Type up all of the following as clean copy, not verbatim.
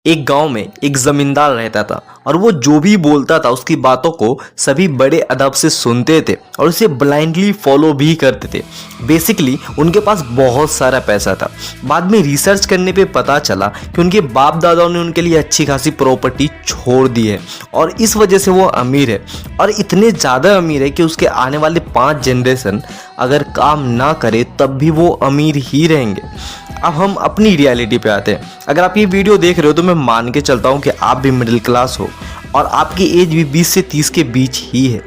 एक गांव में एक जमींदार रहता था और वो जो भी बोलता था उसकी बातों को सभी बड़े अदब से सुनते थे और उसे ब्लाइंडली फॉलो भी करते थे। बेसिकली उनके पास बहुत सारा पैसा था। बाद में रिसर्च करने पे पता चला कि उनके बाप दादाओं ने उनके लिए अच्छी खासी प्रॉपर्टी छोड़ दी है और इस वजह से वो अमीर है और इतने ज़्यादा अमीर है कि उसके आने वाले 5 जनरेशन अगर काम ना करे तब भी वो अमीर ही रहेंगे। अब हम अपनी रियलिटी पे आते हैं। अगर आप ये वीडियो देख रहे हो तो मैं मान के चलता हूँ कि आप भी मिडिल क्लास हो और आपकी एज भी 20 से 30 के बीच ही है।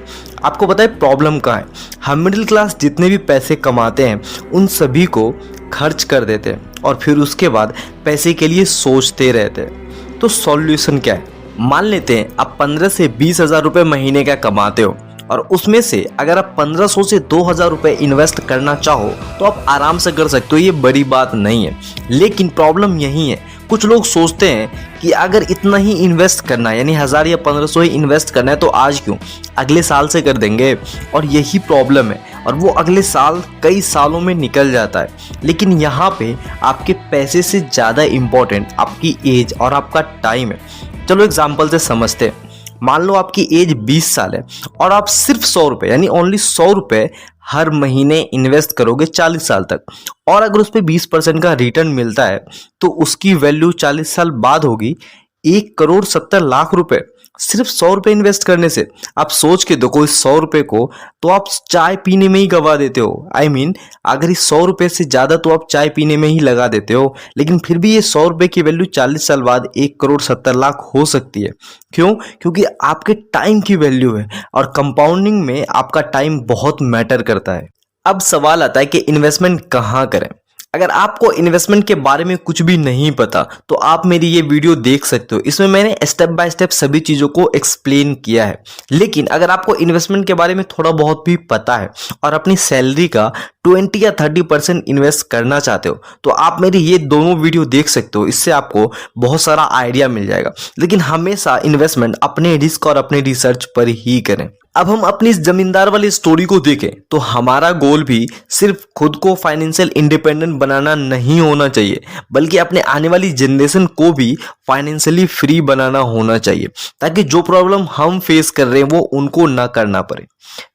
आपको पता है प्रॉब्लम कहाँ है? हम मिडिल क्लास जितने भी पैसे कमाते हैं उन सभी को खर्च कर देते हैं और फिर उसके बाद पैसे के लिए सोचते रहते हैं। तो सॉल्यूशन क्या है? मान लेते हैं आप 15 से 20 हज़ार रुपये महीने का कमाते हो और उसमें से अगर आप 1500 से 2000 रुपये इन्वेस्ट करना चाहो तो आप आराम से कर सकते हो, ये बड़ी बात नहीं है। लेकिन प्रॉब्लम यही है, कुछ लोग सोचते हैं कि अगर इतना ही इन्वेस्ट करना है यानी 1000 या 1500 ही इन्वेस्ट करना है तो आज क्यों, अगले साल से कर देंगे। और यही प्रॉब्लम है और वो अगले साल कई सालों में निकल जाता है। लेकिन यहाँ पे आपके पैसे से ज़्यादा इम्पोर्टेंट आपकी एज और आपका टाइम है। चलो एग्जाम्पल से समझते हैं। मान लो आपकी एज 20 साल है और आप सिर्फ 100 रुपये यानी ओनली 100 रुपये हर महीने इन्वेस्ट करोगे 40 साल तक और अगर उस पर 20% का रिटर्न मिलता है तो उसकी वैल्यू 40 साल बाद होगी 1,70,00,000 रुपए। सिर्फ 100 रुपये इन्वेस्ट करने से आप सोच के देखो, इस 100 रुपये को तो आप चाय पीने में ही गवा देते हो। I mean, अगर इस 100 रुपये से ज़्यादा तो आप चाय पीने में ही लगा देते हो, लेकिन फिर भी ये 100 रुपये की वैल्यू 40 साल बाद 1,70,00,000 हो सकती है। क्यों? क्योंकि आपके टाइम की वैल्यू है और कंपाउंडिंग में आपका टाइम बहुत मैटर करता है। अब सवाल आता है कि इन्वेस्टमेंट कहाँ करें। अगर आपको इन्वेस्टमेंट के बारे में कुछ भी नहीं पता तो आप मेरी ये वीडियो देख सकते हो, इसमें मैंने स्टेप बाय स्टेप सभी चीज़ों को एक्सप्लेन किया है। लेकिन अगर आपको इन्वेस्टमेंट के बारे में थोड़ा बहुत भी पता है और अपनी सैलरी का 20 या 30% इन्वेस्ट करना चाहते हो तो आप मेरी ये दोनों वीडियो देख सकते हो, इससे आपको बहुत सारा आइडिया मिल जाएगा। लेकिन हमेशा इन्वेस्टमेंट अपने रिस्क और अपने रिसर्च पर ही करें। अब हम अपनी इस जमींदार वाली स्टोरी को देखें तो हमारा गोल भी सिर्फ खुद को फाइनेंशियल इंडिपेंडेंट बनाना नहीं होना चाहिए, बल्कि अपने आने वाली जनरेशन को भी फाइनेंशियली फ्री बनाना होना चाहिए, ताकि जो प्रॉब्लम हम फेस कर रहे हैं वो उनको ना करना पड़े।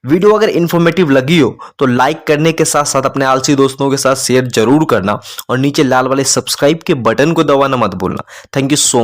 वीडियो अगर इन्फॉर्मेटिव लगी हो तो लाइक करने के साथ साथ अपने आलसी दोस्तों के साथ शेयर जरूर करना और नीचे लाल वाले सब्सक्राइब के बटन को दबाना मत भूलना। Thank you so much.